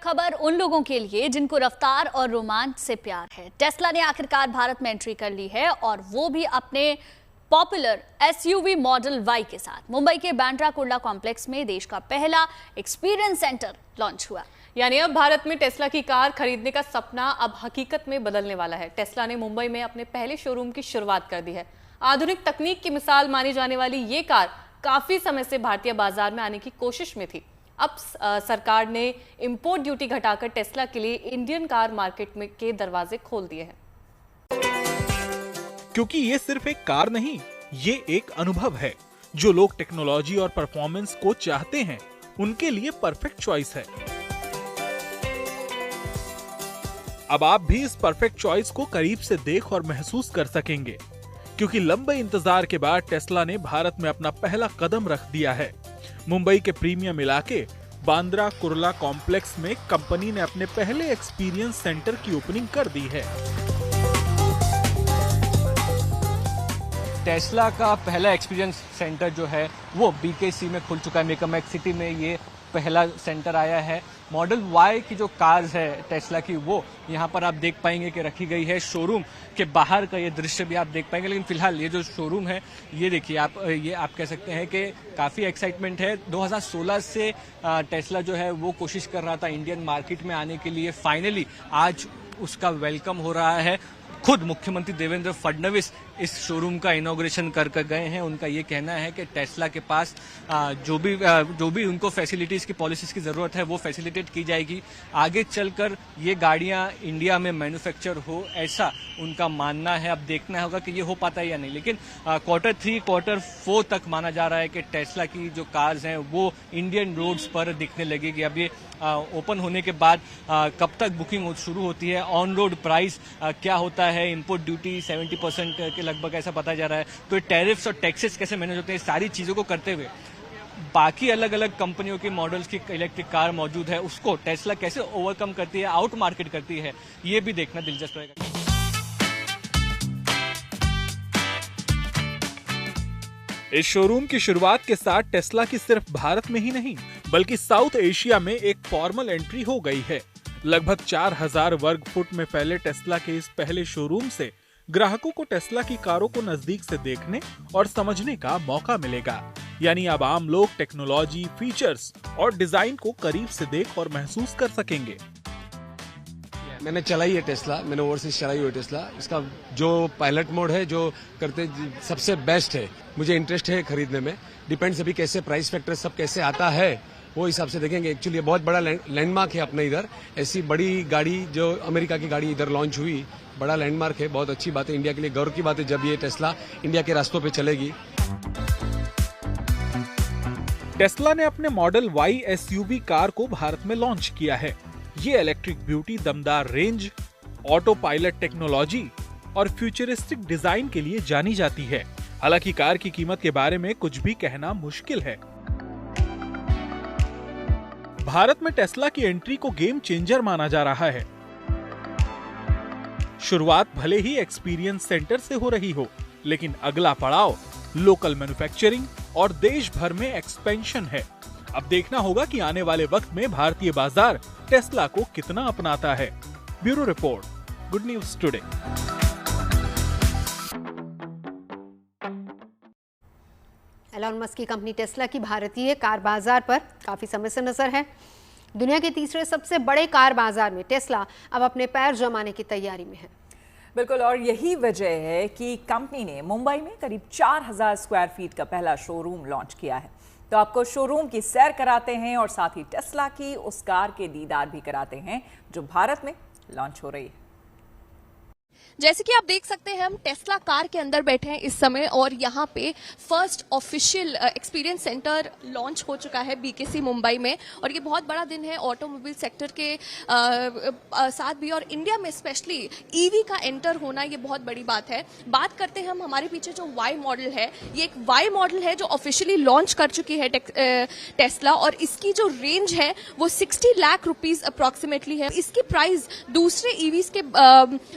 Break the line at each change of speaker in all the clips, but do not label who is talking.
खबर उन लोगों के लिए जिनको रफ्तार और रोमांच से प्यार है। टेस्ला ने आखिरकार भारत में एंट्री कर ली है और वो भी अपने पॉपुलर एसयूवी मॉडल वाई के साथ। मुंबई के बांद्रा कुर्ला कॉम्प्लेक्स में देश का पहला एक्सपीरियंस सेंटर लॉन्च हुआ।
यानी अब भारत में टेस्ला की कार खरीदने का सपना अब हकीकत में बदलने वाला है। टेस्ला ने मुंबई में अपने पहले शोरूम की शुरुआत कर दी है। आधुनिक तकनीक की मिसाल मानी जाने वाली ये कार काफी समय से भारतीय बाजार में आने की कोशिश में थी। अब सरकार ने इंपोर्ट ड्यूटी घटाकर टेस्ला के लिए इंडियन कार मार्केट में के दरवाजे खोल दिए हैं।
क्योंकि ये सिर्फ एक कार नहीं, ये एक अनुभव है। जो लोग टेक्नोलॉजी और परफॉर्मेंस को चाहते हैं, उनके लिए परफेक्ट चॉइस है। अब आप भी इस परफेक्ट चॉइस को करीब से देख और महसूस कर सकेंगे, क्योंकि लंबे इंतजार के बाद टेस्ला ने भारत में अपना पहला कदम रख दिया है। मुंबई के प्रीमियम इलाके बांद्रा कुर्ला कॉम्प्लेक्स में कंपनी ने अपने पहले एक्सपीरियंस सेंटर की ओपनिंग कर दी है।
टेस्ला का पहला एक्सपीरियंस सेंटर जो है वो बीकेसी में खुल चुका है। मेकमैक सिटी में ये पहला सेंटर आया है। मॉडल वाई की जो कार्स है टेस्ला की, वो यहाँ पर आप देख पाएंगे कि रखी गई है। शोरूम के बाहर का ये दृश्य भी आप देख पाएंगे, लेकिन फिलहाल ये जो शोरूम है ये देखिए आप, ये आप कह सकते हैं कि काफ़ी एक्साइटमेंट है। 2016 से टेस्ला जो है वो कोशिश कर रहा था इंडियन मार्केट में आने के लिए। फाइनली आज उसका वेलकम हो रहा है। खुद मुख्यमंत्री देवेंद्र फडणवीस इस शोरूम का इनॉग्रेशन कर गए हैं। उनका ये कहना है कि टेस्ला के पास जो भी उनको फैसिलिटीज की पॉलिसीज की जरूरत है वो फैसिलिटेट की जाएगी। आगे चलकर ये गाड़ियां इंडिया में मैन्युफैक्चर हो, ऐसा उनका मानना है। अब देखना होगा कि ये हो पाता है या नहीं, लेकिन Q3 Q4 तक माना जा रहा है कि टेस्ला की जो कार्स हैं वो इंडियन रोड्स पर दिखने लगेगी। अब ये ओपन होने के बाद कब तक बुकिंग शुरू होती है, ऑन रोड प्राइस क्या होता है, इंपोर्ट ड्यूटी 70% के लगभग ऐसा बताया जा रहा है, तो ये टैरिफ्स और टैक्सेस कैसे मैनेज होते हैं, सारी चीज़ों को करते हुए बाकी अलग अलग कंपनियों की मॉडल्स की इलेक्ट्रिक कार मौजूद है, उसको टेस्ला कैसे ओवरकम करती है, आउट मार्केट करती है, ये भी देखना दिलचस्प रहेगा।
इस शोरूम की शुरुआत के साथ टेस्ला की सिर्फ भारत में ही नहीं बल्कि साउथ एशिया में एक फॉर्मल एंट्री हो गई है। लगभग 4000 वर्ग फुट में फैले टेस्ला के इस पहले शोरूम से ग्राहकों को टेस्ला की कारों को नजदीक से देखने और समझने का मौका मिलेगा। यानी अब आम लोग टेक्नोलॉजी, फीचर्स और डिजाइन को करीब से देख और महसूस कर सकेंगे।
मैंने चलाई है टेस्ला, मैंने ओवरसीज चलाई हुई है टेस्ला। इसका जो पायलट मोड है जो करते सबसे बेस्ट है। मुझे इंटरेस्ट है खरीदने में। डिपेंड्स अभी कैसे प्राइस फैक्टर सब कैसे आता है वो हिसाब से देखेंगे। एक्चुअली बहुत बड़ा लैंडमार्क है अपने इधर। ऐसी बड़ी गाड़ी जो अमेरिका की गाड़ी इधर लॉन्च हुई, बड़ा लैंडमार्क है। बहुत अच्छी बात है, इंडिया के लिए गौरव की बात है जब ये टेस्ला इंडिया के रास्तों पे चलेगी।
टेस्ला ने अपने मॉडल वाई एसयूवी कार को भारत में लॉन्च किया है। ये इलेक्ट्रिक ब्यूटी, दमदार रेंज, ऑटो पायलट टेक्नोलॉजी और फ्यूचरिस्टिक डिजाइन के लिए जानी जाती है। हालांकि कार की कीमत के बारे में कुछ भी कहना मुश्किल है। भारत में टेस्ला की एंट्री को गेम चेंजर माना जा रहा है। शुरुआत भले ही एक्सपीरियंस सेंटर से हो रही हो, लेकिन अगला पड़ाव लोकल मैन्युफैक्चरिंग और देश भर में एक्सपेंशन है। अब देखना होगा कि आने वाले वक्त में भारतीय बाजार टेस्ला को कितना अपनाता है। Bureau report, good news today.
Elon Musk की कंपनी टेस्ला की भारतीय कार बाजार पर काफी समय से नजर है। दुनिया के तीसरे सबसे बड़े कार बाजार में टेस्ला अब अपने पैर जमाने की तैयारी में है।
बिल्कुल, और यही वजह है कि कंपनी ने मुंबई में करीब 4000 स्क्वायर फीट का पहला शोरूम लॉन्च किया है। तो आपको शोरूम की सैर कराते हैं और साथ ही टेस्ला की उस कार के दीदार भी कराते हैं जो भारत में लॉन्च हो रही है।
जैसे कि आप देख सकते हैं, हम टेस्ला कार के अंदर बैठे हैं इस समय और यहाँ पे first official experience centre launch हो चुका है बीकेसी मुंबई में। और ये बहुत बड़ा दिन है ऑटोमोबाइल सेक्टर के साथ भी, और इंडिया में स्पेशली ईवी का एंटर होना ये बहुत बड़ी बात है। बात करते हैं हम, हमारे पीछे जो वाई मॉडल है, ये एक वाई मॉडल है जो ऑफिशियली लॉन्च कर चुकी है टेस्ला, और इसकी जो रेंज है वो 60 लाख रुपीज अप्रोक्सीमेटली है। इसकी प्राइस दूसरे ईवीज के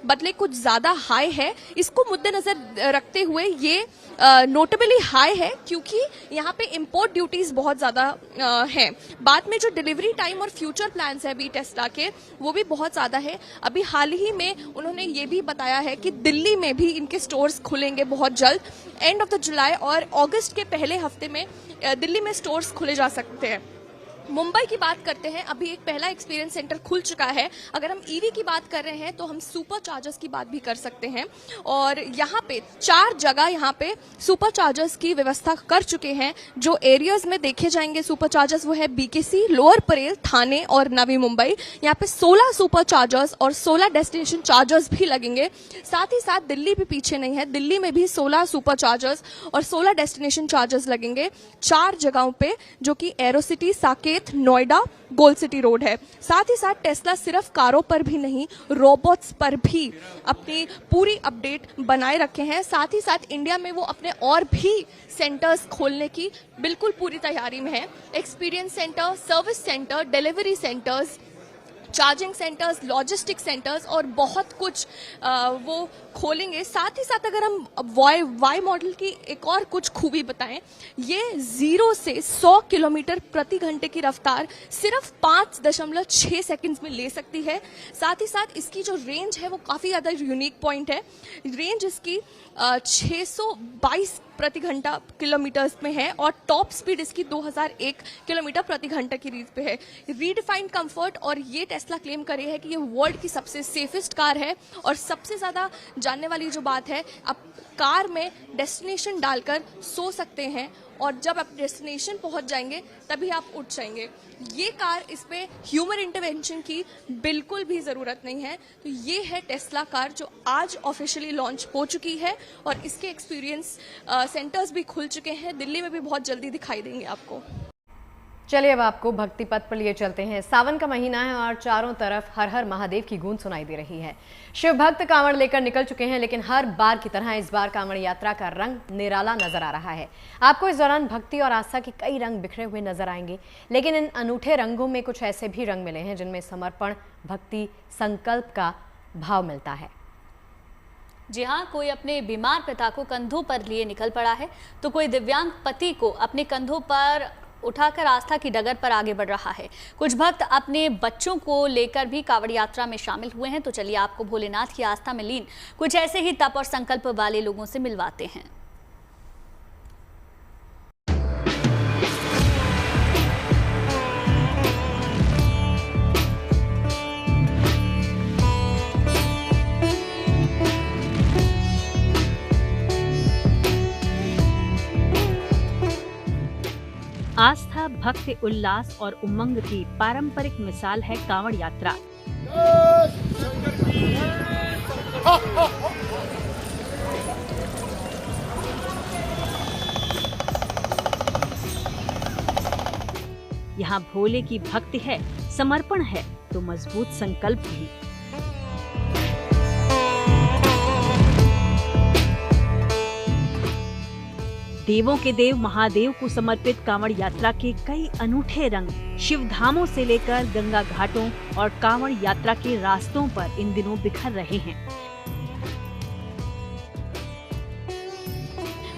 बदले कुछ कुछ ज्यादा हाई है। इसको मुद्देनजर रखते हुए ये नोटेबली हाई है क्योंकि यहाँ पे इंपोर्ट ड्यूटीज बहुत ज्यादा हैं। बाद में जो डिलीवरी टाइम और फ्यूचर प्लान्स है अभी टेस्ला के, वो भी बहुत ज्यादा है। अभी हाल ही में उन्होंने ये भी बताया है कि दिल्ली में भी इनके स्टोर्स खुलेंगे बहुत जल्द, एंड ऑफ द जुलाई और अगस्त के पहले हफ्ते में दिल्ली में स्टोर्स खुले जा सकते हैं। मुंबई की बात करते हैं, अभी एक पहला एक्सपीरियंस सेंटर खुल चुका है। अगर हम ईवी की बात कर रहे हैं तो हम सुपर चार्जर्स की बात भी कर सकते हैं, और यहाँ पे 4 जगह यहाँ पे सुपर चार्जर्स की व्यवस्था कर चुके हैं। जो एरियाज में देखे जाएंगे सुपर चार्जर्स वो है बीकेसी, लोअर परेल, थाने और नवी मुंबई। यहाँ पे 16 सुपर चार्जर्स और 16 डेस्टिनेशन चार्जर्स भी लगेंगे। साथ ही साथ दिल्ली भी पीछे नहीं है, दिल्ली में भी 16 सुपर चार्जर्स और 16 डेस्टिनेशन चार्जर्स लगेंगे 4 जगहों पे, जो कि arrow city, Saket, Noida, gold city road है। साथ ही साथ टेस्ला सिर्फ कारों पर भी नहीं, रोबोट्स पर भी अपनी पूरी अपडेट बनाए रखे हैं। साथ ही साथ इंडिया में वो अपने और भी सेंटर्स खोलने की बिल्कुल पूरी तैयारी में है। Experience centre, service centre, delivery centres, charging centres, logistic centres और बहुत कुछ वो खोलेंगे। साथ ही साथ अगर हम वाई मॉडल की एक और कुछ खूबी बताएं, ये 0 से 100 किलोमीटर प्रति घंटे की रफ्तार सिर्फ 5.6 सेकंड्स में ले सकती है। साथ ही साथ इसकी जो रेंज है वो काफी ज्यादा यूनिक पॉइंट है। रेंज इसकी 622 प्रति घंटा किलोमीटर्स में है और टॉप स्पीड इसकी 2001 किलोमीटर प्रति घंटा की रीच पे है। रीडिफाइंड कंफर्ट, और ये टेस्ला क्लेम कर रही है कि ये वर्ल्ड की सबसे सेफेस्ट कार है। और सबसे ज्यादा जानने वाली जो बात है, आप कार में डेस्टिनेशन डालकर सो सकते हैं और जब आप डेस्टिनेशन पहुंच जाएंगे तभी आप उठ जाएंगे। ये कार, इस पे ह्यूमन इंटरवेंशन की बिल्कुल भी ज़रूरत नहीं है। तो ये है टेस्ला कार जो आज ऑफिशियली लॉन्च हो चुकी है और इसके एक्सपीरियंस सेंटर्स भी खुल चुके हैं। दिल्ली में भी बहुत जल्दी दिखाई देंगे आपको।
चलिए अब आपको भक्ति पथ पर लिए चलते हैं। सावन का महीना है और चारों तरफ हर हर महादेव की गूंज सुनाई दे रही है। शिव भक्त कांवड़ लेकर निकल चुके हैं, लेकिन हर बार की तरह इस बार कांवड़ यात्रा का रंग निराला नजर आ रहा है। आपको इस दौरान भक्ति और आस्था के कई रंग बिखरे हुए नजर आएंगे, लेकिन इन अनूठे रंगों में कुछ ऐसे भी रंग मिले हैं जिनमें समर्पण, भक्ति, संकल्प का भाव मिलता है।
जी हाँ, कोई अपने बीमार पिता को कंधों पर लिए निकल पड़ा है, तो कोई दिव्यांग पति को अपने कंधों पर उठाकर आस्था की डगर पर आगे बढ़ रहा है। कुछ भक्त अपने बच्चों को लेकर भी कांवड़ यात्रा में शामिल हुए हैं। तो चलिए आपको भोलेनाथ की आस्था में लीन कुछ ऐसे ही तप और संकल्प वाले लोगों से मिलवाते हैं।
आस्था, भक्ति, उल्लास और उमंग की पारंपरिक मिसाल है कांवड़ यात्रा। यहाँ भोले की भक्ति है, समर्पण है तो मजबूत संकल्प भी। देवों के देव महादेव को समर्पित कांवड़ यात्रा के कई अनूठे रंग शिव धामों से लेकर गंगा घाटों और कांवड़ यात्रा के रास्तों पर इन दिनों बिखर रहे हैं।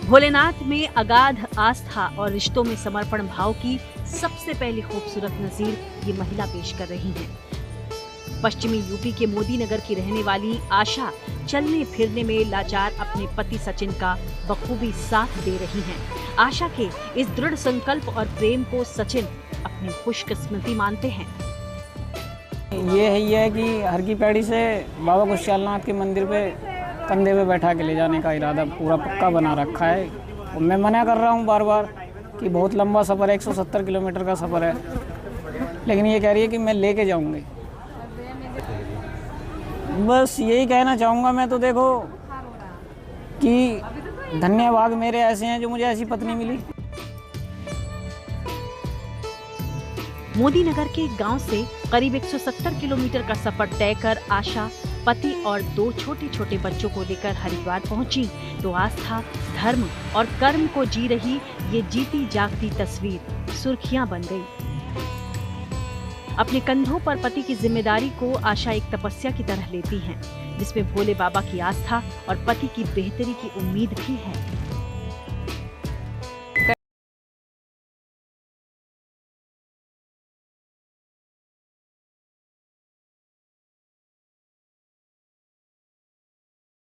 भोलेनाथ में अगाध आस्था और रिश्तों में समर्पण भाव की सबसे पहली खूबसूरत नजीर ये महिला पेश कर रही हैं। पश्चिमी यूपी के मोदी नगर की रहने वाली आशा चलने फिरने में लाचार अपने पति सचिन का बखूबी साथ दे रही हैं। आशा के इस दृढ़ संकल्प और प्रेम को सचिन अपनी खुशकिस्मती मानते हैं।
ये है कि हर की पैड़ी से बाबा खुशहालनाथ के मंदिर पे कंधे पे बैठा के ले जाने का इरादा पूरा पक्का बना रखा है। और मैं मना कर रहा हूँ बार बार कि बहुत लंबा सफ़र है, 170 किलोमीटर का सफ़र है, लेकिन ये कह रही है कि मैं लेके जाऊँगी। बस यही कहना चाहूँगा मैं तो, देखो कि धन्यवाद मेरे ऐसे हैं जो मुझे ऐसी पत्नी मिली।
मोदी नगर के गांव से करीब 170 किलोमीटर का सफर तय कर आशा पति और 2 छोटे छोटे बच्चों को लेकर हरिद्वार पहुंची तो आस्था, धर्म और कर्म को जी रही ये जीती जागती तस्वीर सुर्खियां बन गई। अपने कंधों पर पति की जिम्मेदारी को आशा एक तपस्या की तरह लेती हैं, जिसमें भोले बाबा की आस्था और पति की बेहतरी की उम्मीद भी है।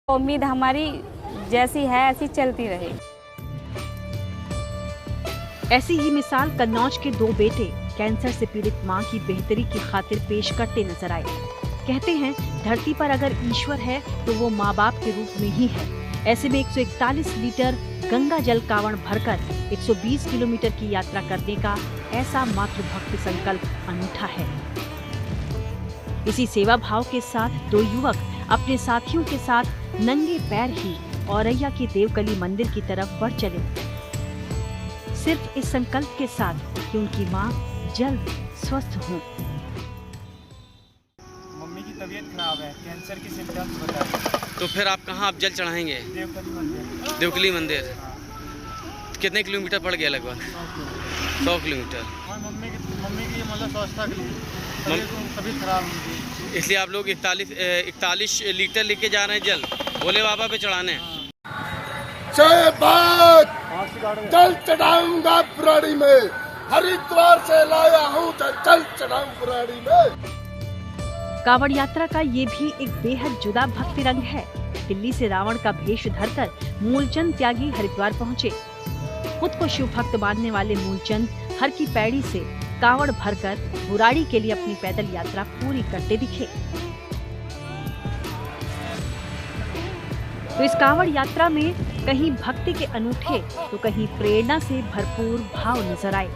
उम्मीद हमारी जैसी है ऐसी चलती रहे।
ऐसी ही मिसाल कन्नौज के 2 बेटे कैंसर से पीड़ित मां की बेहतरी की खातिर पेश करते नजर आए। कहते हैं धरती पर अगर ईश्वर है तो वो माँ बाप के रूप में ही है। ऐसे में 141 लीटर गंगा जल कांवड़ भरकर 120 किलोमीटर की यात्रा करने का ऐसा मातृभक्ति संकल्प अनूठा है। इसी सेवा भाव के साथ 2 युवक अपने साथियों के साथ नंगे पैर ही औरैया के देवकली मंदिर की तरफ बढ़ चले, सिर्फ इस संकल्प के साथ कि उनकी मां जल्द स्वस्थ हो।
मम्मी की तबीयत खराब है, कैंसर की सिम्टम्स बताए।
तो फिर आप कहाँ आप जल चढ़ाएंगे?
देवकली मंदिर।
देवकली मंदिर। कितने किलोमीटर पड़ गया? लगभग 100 किलोमीटर।
मम्मी की मतलब स्वास्थ्य के लिए तबीयत खराब हुई,
इसलिए आप लोग 41 लीटर लेके जा रहे हैं जल भोले बाबा पे चढ़ाने।
जल चढ़ाऊंगा पुरानी में, हरिद्वार से लाया हूँ जल चढ़ाऊं पुरानी में।
कांवड़ यात्रा का ये भी एक बेहद जुदा भक्ति रंग है। दिल्ली से रावण का भेष धरकर मूलचंद त्यागी हरिद्वार पहुँचे। खुद को शिव भक्त मानने वाले मूलचंद हर की पैड़ी से कांवड़ भरकर बुराड़ी के लिए अपनी पैदल यात्रा पूरी करते दिखे। तो इस कांवड़ यात्रा में कहीं भक्ति के अनूठे तो कहीं प्रेरणा से भरपूर भाव नजर आए।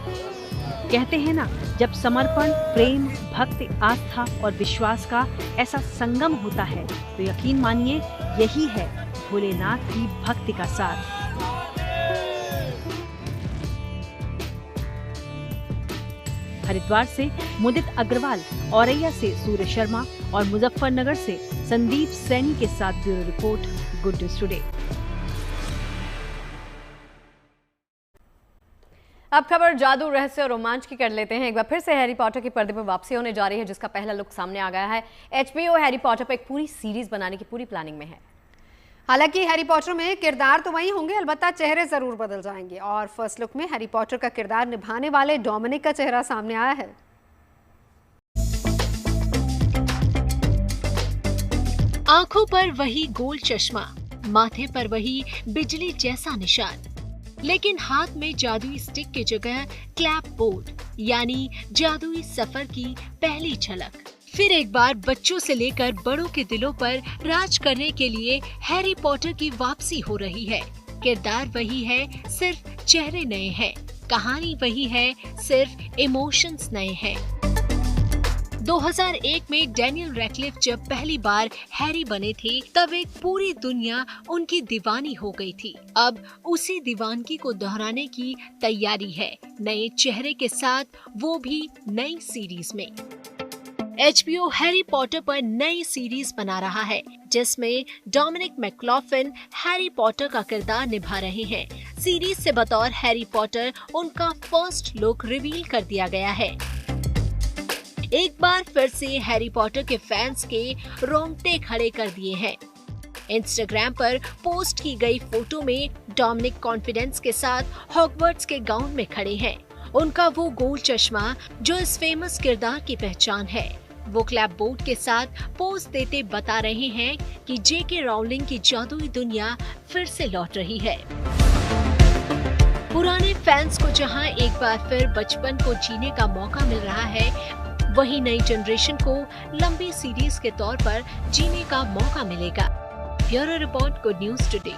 कहते हैं ना, जब समर्पण, प्रेम, भक्ति, आस्था और विश्वास का ऐसा संगम होता है तो यकीन मानिए यही है भोलेनाथ की भक्ति का सार। हरिद्वार से मुदित अग्रवाल, औरैया से सूर्य शर्मा और मुजफ्फरनगर से संदीप सैनी के साथ bureau report, good news today.
अब खबर जादू, रहस्य और रोमांच की कर लेते हैं। एक बार फिर से हैरी पॉटर के पर्दे पर वापसी होने जा रही है, जिसका पहला लुक सामने आ गया है। HBO हैरी पॉटर पर एक पूरी सीरीज बनाने की पूरी प्लानिंग में है।
हालांकि हैरी पॉटर में किरदार तो वही होंगे, अलबत्ता चेहरे जरूर बदल जाएंगे। और फर्स्ट लुक में हैरी पॉटर का किरदार निभाने वाले डोमिनिक का चेहरा सामने आया है।
आंखों पर वही गोल चश्मा, माथे पर वही बिजली जैसा निशान, लेकिन हाथ में जादुई स्टिक की जगह क्लैप बोर्ड, यानी जादुई सफर की पहली झलक। फिर एक बार बच्चों से लेकर बड़ों के दिलों पर राज करने के लिए हैरी पॉटर की वापसी हो रही है। किरदार वही है, सिर्फ चेहरे नए हैं। कहानी वही है, सिर्फ इमोशंस नए हैं। 2001 में डैनियल रैडक्लिफ जब पहली बार हैरी बने थे, तब एक पूरी दुनिया उनकी दीवानी हो गई थी। अब उसी दीवानगी को दोहराने की तैयारी है, नए चेहरे के साथ, वो भी नई सीरीज में। HBO हैरी पॉटर पर नई सीरीज बना रहा है, जिसमें डोमिनिक मैकलॉफ्लिन हैरी पॉटर का किरदार निभा रहे हैं। सीरीज से बतौर हैरी पॉटर उनका फर्स्ट लुक रिवील कर दिया गया है। एक बार फिर से हैरी पॉटर के फैंस के रोंगटे खड़े कर दिए हैं। इंस्टाग्राम पर पोस्ट की गई फोटो में डोमिनिक कॉन्फिडेंस के साथ हॉगवर्ट्स के गाउन में खड़े हैं। उनका वो गोल चश्मा जो इस फेमस किरदार की पहचान है, वो क्लैप बोर्ड के साथ पोज देते बता रहे हैं कि जेके राउलिंग की जादुई दुनिया फिर से लौट रही है। पुराने फैंस को जहां एक बार फिर बचपन को जीने का मौका मिल रहा है, वहीं नई जनरेशन को लंबी सीरीज के तौर पर जीने का मौका मिलेगा। Bureau report, good news today.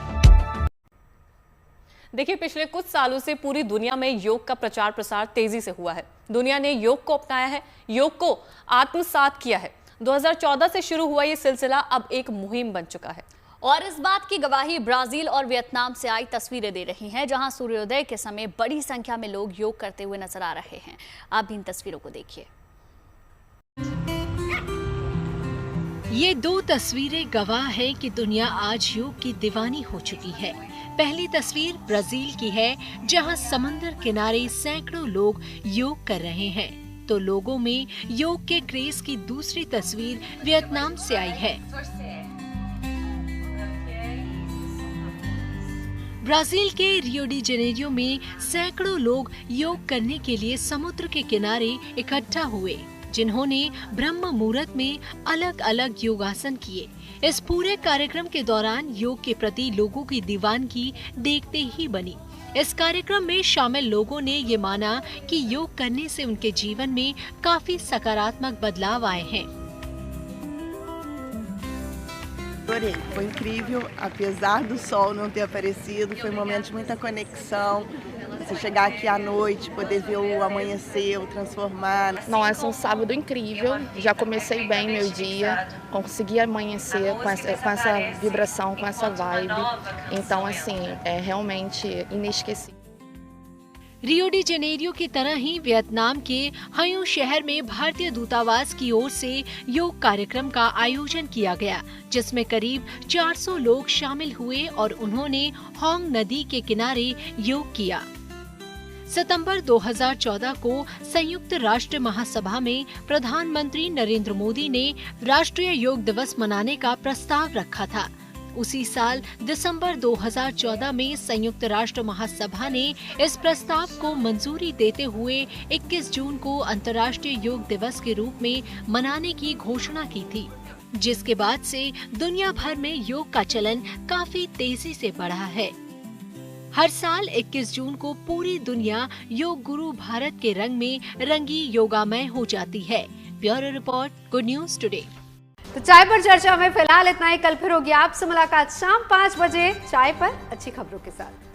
देखिए, पिछले कुछ सालों से पूरी दुनिया में योग का प्रचार प्रसार तेजी से हुआ है। दुनिया ने योग को अपनाया है, योग को आत्मसात किया है। 2014 से शुरू हुआ ये सिलसिला अब एक मुहिम बन चुका है।
और इस बात की गवाही ब्राजील और वियतनाम से आई तस्वीरें दे रही हैं, जहां सूर्योदय के समय बड़ी संख्या में लोग योग करते हुए नजर आ रहे हैं। आप भी इन तस्वीरों को देखिए।
ये 2 तस्वीरें गवाह है कि दुनिया आज योग की दीवानी हो चुकी है। पहली तस्वीर ब्राजील की है, जहां समंदर किनारे सैकड़ों लोग योग कर रहे हैं। तो लोगों में योग के क्रेज की दूसरी तस्वीर वियतनाम से आई है। ब्राजील के रियो डी जेनेरियो में सैकड़ों लोग योग करने के लिए समुद्र के किनारे इकट्ठा हुए, जिन्होंने ब्रह्म मुहूर्त में अलग अलग योगासन किए। इस पूरे कार्यक्रम के दौरान योग के प्रति लोगों की दीवानगी देखते ही बनी। इस कार्यक्रम में शामिल लोगों ने ये माना कि योग करने से उनके जीवन में काफी सकारात्मक बदलाव आए हैं।
Adorei, foi incrível, apesar do sol não ter aparecido, foi um momento de muita conexão. Você chegar aqui à noite, poder ver o amanhecer, o transformar.
Nossa, um sábado incrível, já comecei bem meu dia, consegui amanhecer com essa vibração, com essa vibe. Então, assim, é realmente inesquecível.
Rio de Janeiro की तरह ही Vietnam के हयू शहर में भारतीय दूतावास की ओर से योग कार्यक्रम का आयोजन किया गया, जिसमें करीब 400 लोग शामिल हुए और उन्होंने होंग नदी के किनारे योग किया। सितंबर 2014 को संयुक्त राष्ट्र महासभा में प्रधानमंत्री नरेंद्र मोदी ने राष्ट्रीय योग दिवस मनाने का प्रस्ताव रखा था। उसी साल दिसंबर 2014 में संयुक्त राष्ट्र महासभा ने इस प्रस्ताव को मंजूरी देते हुए 21 जून को अंतर्राष्ट्रीय योग दिवस के रूप में मनाने की घोषणा की थी, जिसके बाद से दुनिया भर में योग का चलन काफी तेजी से बढ़ा है। हर साल 21 जून को पूरी दुनिया योग गुरु भारत के रंग में रंगी योगामय हो जाती है। Bureau report, good news today.
तो चाय पर चर्चा में फिलहाल इतना ही। कल फिर होगी आपसे मुलाकात शाम 5 बजे चाय पर अच्छी खबरों के साथ।